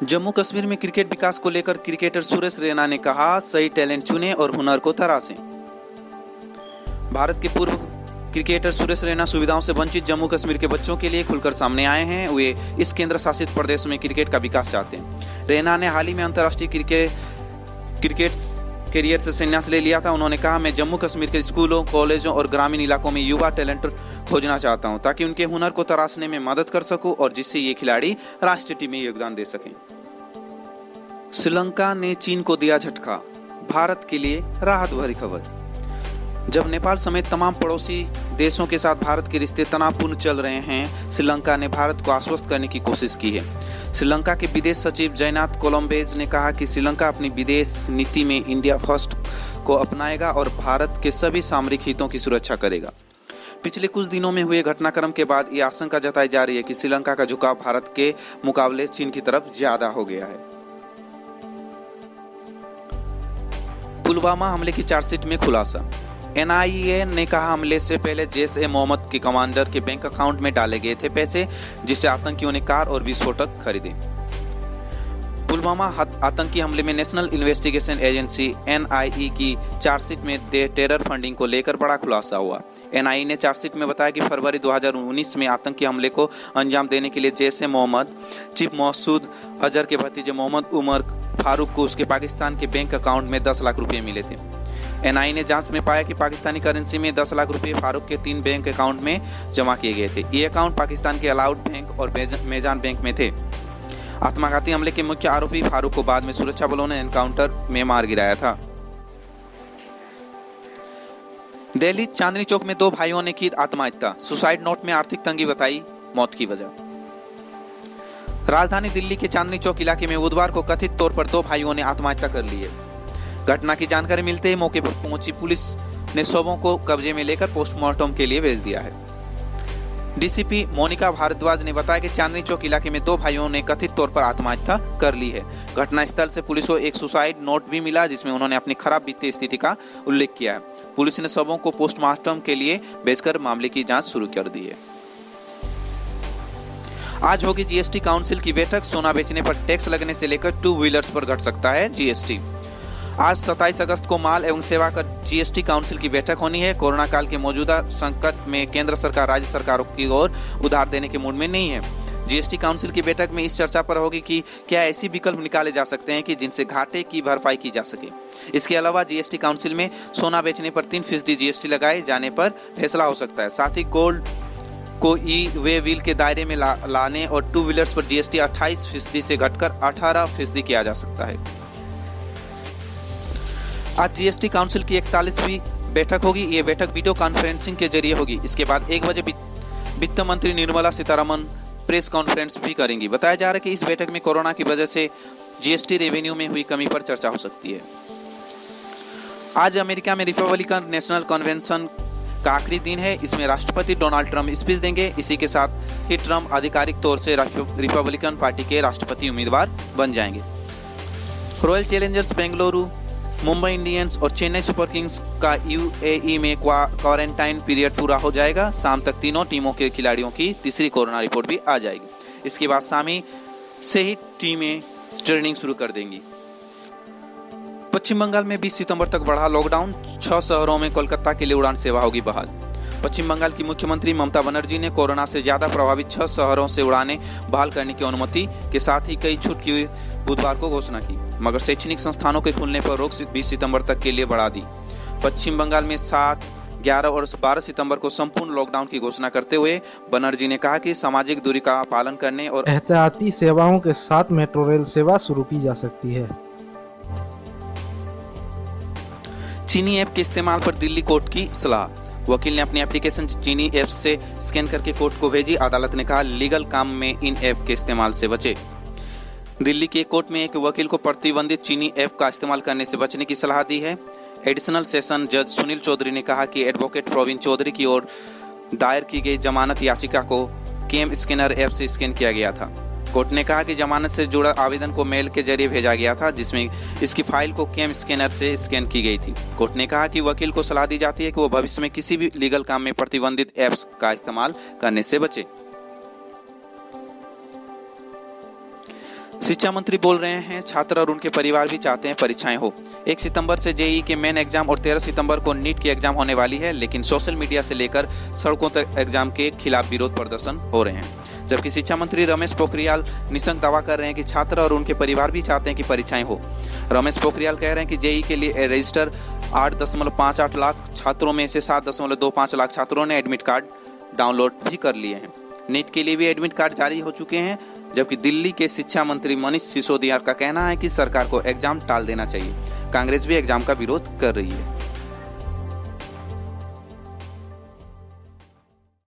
जम्मू कश्मीर में क्रिकेट विकास को लेकर क्रिकेटर सुरेश रैना ने कहा, सही टैलेंट चुनें और हुनर को तराशें। भारत के पूर्व क्रिकेटर सुरेश रैना सुविधाओं से वंचित जम्मू कश्मीर के बच्चों के लिए खुलकर सामने आए हैं। वे इस केंद्र शासित प्रदेश में क्रिकेट का विकास चाहते हैं। रैना ने हाल ही में अंतर्राष्ट्रीय क्रिकेट करियर से संन्यास ले लिया था। उन्होंने कहा, मैं जम्मू कश्मीर के स्कूलों, कॉलेजों और ग्रामीण इलाकों में युवा टैलेंट खोजना चाहता हूं ताकि उनके हुनर को तराशने में मदद कर सकूं और जिससे ये खिलाड़ी राष्ट्रीय टीम में योगदान दे सकें। श्रीलंका ने चीन को दिया झटका, भारत के लिए राहत भरी खबर। जब नेपाल समेत तमाम पड़ोसी देशों के साथ भारत के रिश्ते तनावपूर्ण चल रहे हैं, श्रीलंका ने भारत को आश्वस्त करने की कोशिश की है। श्रीलंका के विदेश सचिव जयनाथ कोलंबेज ने कहा कि श्रीलंका अपनी विदेश नीति में इंडिया फर्स्ट को अपनाएगा और भारत के सभी सामरिक हितों की सुरक्षा करेगा। पिछले कुछ दिनों में हुए घटनाक्रम के बाद ये आशंका जताई जा रही है कि श्रीलंका का झुकाव भारत के मुकाबले चीन की तरफ ज्यादा हो गया है। पुलवामा हमले की चार्जशीट में खुलासा। एनआईए ने कहा, हमले से पहले जैश-ए-मोहम्मद के कमांडर के बैंक अकाउंट में डाले गए थे पैसे, जिससे आतंकियों ने कार और विस्फोटक खरीदे। पुलवामा आतंकी हमले में नेशनल इन्वेस्टिगेशन एजेंसी एनआईए की चार्जशीट में टेरर फंडिंग को लेकर बड़ा खुलासा हुआ। एनआईए ने चार्जशीट में बताया कि फरवरी 2019 में आतंकी हमले को अंजाम देने के लिए जैश-ए-मोहम्मद चीफ मसूद अजहर के भतीजे मोहम्मद उमर फारूक को उसके पाकिस्तान के बैंक अकाउंट में 10 लाख रुपए मिले थे। एनआईए ने जांच में पाया कि पाकिस्तानी करेंसी में 10 लाख रुपए फारूक के 3 बैंक अकाउंट में जमा किए गए थे। ये अकाउंट पाकिस्तान के अलाउड बैंक और मेजान बैंक में थे। आत्मघाती हमले के मुख्य आरोपी फारूक को बाद में सुरक्षा बलों ने एनकाउंटर में मार गिराया था। दिल्ली चांदनी चौक में 2 भाइयों ने की आत्महत्या, सुसाइड नोट में आर्थिक तंगी बताई मौत की वजह। राजधानी दिल्ली के चांदनी चौक इलाके में बुधवार को कथित तौर पर 2 भाइयों ने आत्महत्या कर ली है। घटना की जानकारी मिलते ही मौके पर पहुंची पुलिस ने शवों को कब्जे में लेकर पोस्टमार्टम के लिए भेज दिया है। डीसीपी मोनिका भारद्वाज ने बताया कि चांदनी चौक इलाके में 2 भाइयों ने कथित तौर पर आत्महत्या कर ली है। घटनास्थल से पुलिस को एक सुसाइड नोट भी मिला, जिसमें उन्होंने अपनी खराब वित्तीय स्थिति का उल्लेख किया है। पुलिस ने शवों को पोस्टमार्टम के लिए भेजकर मामले की जांच शुरू कर दी है। आज होगी जीएसटी काउंसिल की बैठक। सोना बेचने पर टैक्स लगने से लेकर 2 व्हीलर्स पर घट सकता है जीएसटी। आज 27 अगस्त को माल एवं सेवा कर जीएसटी काउंसिल की बैठक होनी है। कोरोना काल के मौजूदा संकट में केंद्र सरकार राज्य सरकारों की ओर उधार देने के मूड में नहीं है। जीएसटी काउंसिल की बैठक में इस चर्चा पर होगी कि क्या ऐसी विकल्प निकाले जा सकते हैं कि जिनसे घाटे की भरपाई की जा सके। इसके अलावा जीएसटी काउंसिल में सोना बेचने पर 3% जीएसटी लगाए जाने पर फैसला हो सकता है। साथ ही गोल्ड को ई वे व्हील के दायरे में लाने और 2 व्हीलर्स पर जीएसटी 28% से घटकर 18% किया जा सकता है। आज जीएसटी काउंसिल की 41वीं बैठक होगी। ये बैठक वीडियो कॉन्फ्रेंसिंग के जरिए होगी। इसके बाद 1 बजे वित्त मंत्री निर्मला सीतारमण प्रेस कॉन्फ्रेंस भी करेंगी। बताया जा रहा है कि इस बैठक में कोरोना की वजह से जीएसटी रेवेन्यू में हुई कमी पर चर्चा हो सकती है। आज अमेरिका में रिपब्लिकन नेशनल कन्वेंशन का आखिरी दिन है। इसमें राष्ट्रपति डोनाल्ड ट्रंप स्पीच देंगे। इसी के साथ ही ट्रंप आधिकारिक तौर से रिपब्लिकन पार्टी के राष्ट्रपति उम्मीदवार बन जाएंगे। Royal Challengers Bengaluru, Mumbai Indians और चेन्नई सुपर किंग्स का यूएई में क्वारंटाइन पीरियड पूरा हो जाएगा। शाम तक तीनों टीमों के खिलाड़ियों की तीसरी कोरोना रिपोर्ट भी आ जाएगी। इसके बाद शामी से ही टीमें ट्रेनिंग शुरू कर देंगी। पश्चिम बंगाल में 20 सितंबर तक बढ़ा लॉकडाउन। 6 शहरों में कोलकाता के लिए उड़ान सेवा होगी बहाल। पश्चिम बंगाल की मुख्यमंत्री ममता बनर्जी ने कोरोना से ज्यादा प्रभावित 6 शहरों से उड़ानें बहाल करने की अनुमति के साथ ही कई छूट की बुधवार को घोषणा की, मगर शैक्षणिक संस्थानों के खुलने पर रोक 20 सितंबर तक के लिए बढ़ा दी। पश्चिम बंगाल में 7, 11 और 12 सितंबर को संपूर्ण लॉकडाउन की घोषणा करते हुए बनर्जी ने कहा कि सामाजिक दूरी का पालन करने और एहतियाती सेवाओं के साथ मेट्रो रेल सेवा शुरू की जा सकती है। चीनी ऐप के इस्तेमाल पर दिल्ली कोर्ट की सलाह। वकील ने अपनी एप्लीकेशन चीनी ऐप से स्कैन करके कोर्ट को भेजी। अदालत ने कहा, लीगल काम में इन ऐप के इस्तेमाल से बचे। दिल्ली के कोर्ट में एक वकील को प्रतिबंधित चीनी ऐप का इस्तेमाल करने से बचने की सलाह दी है। एडिशनल सेशन जज सुनील चौधरी ने कहा कि एडवोकेट प्रवीण चौधरी की ओर दायर की गई जमानत याचिका को केम स्कैनर ऐप से स्कैन किया गया था। कोर्ट ने कहा कि जमानत से जुड़ा आवेदन को मेल के जरिए भेजा गया था, जिसमें इसकी फाइल को केम स्कैनर से स्कैन की गई थी। कोर्ट ने कहा कि वकील को सलाह दी जाती है कि वो भविष्य में किसी भी लीगल काम में प्रतिबंधित ऐप्स का इस्तेमाल करने से बचे। शिक्षा मंत्री बोल रहे हैं छात्र और उनके परिवार भी चाहते हैं परीक्षाएं हो। 1 सितंबर से जेईई के मेन एग्जाम और 13 सितंबर को नीट की एग्जाम होने वाली है, लेकिन सोशल मीडिया से लेकर सड़कों तक एग्जाम के खिलाफ विरोध प्रदर्शन हो रहे हैं। जबकि शिक्षा मंत्री रमेश पोखरियाल निशंक दावा कर रहे हैं कि छात्र और उनके परिवार भी चाहते हैं कि परीक्षाएं हो। रमेश पोखरियाल कह रहे हैं कि जेईई के लिए रजिस्टर 8.58 लाख छात्रों में से 7.25 लाख छात्रों ने एडमिट कार्ड डाउनलोड भी कर लिए हैं। नीट के लिए भी एडमिट कार्ड जारी हो चुके हैं, जबकि दिल्ली के शिक्षा मंत्री मनीष सिसोदिया का कहना है कि सरकार को एग्जाम टाल देना चाहिए। कांग्रेस भी एग्जाम का विरोध कर रही है।